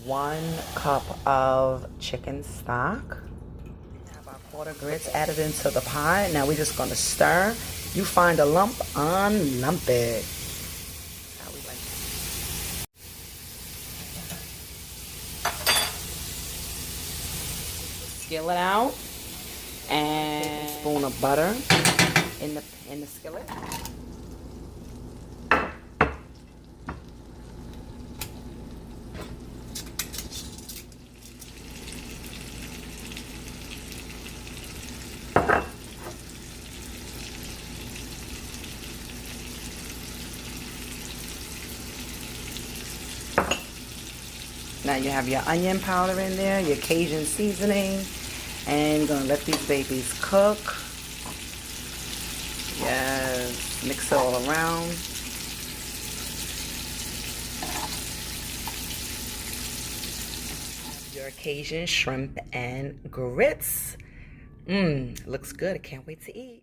1 cup of chicken stock. We have our quarter grits added into the pot. Now we're just going to stir. You find a lump, unlump it. How we like it. Skillet out and a spoon of butter in the skillet. Now you have your onion powder in there, your Cajun seasoning, and you're gonna let these babies cook. Yes, mix it all around. Your Cajun shrimp and grits. Looks good. I can't wait to eat.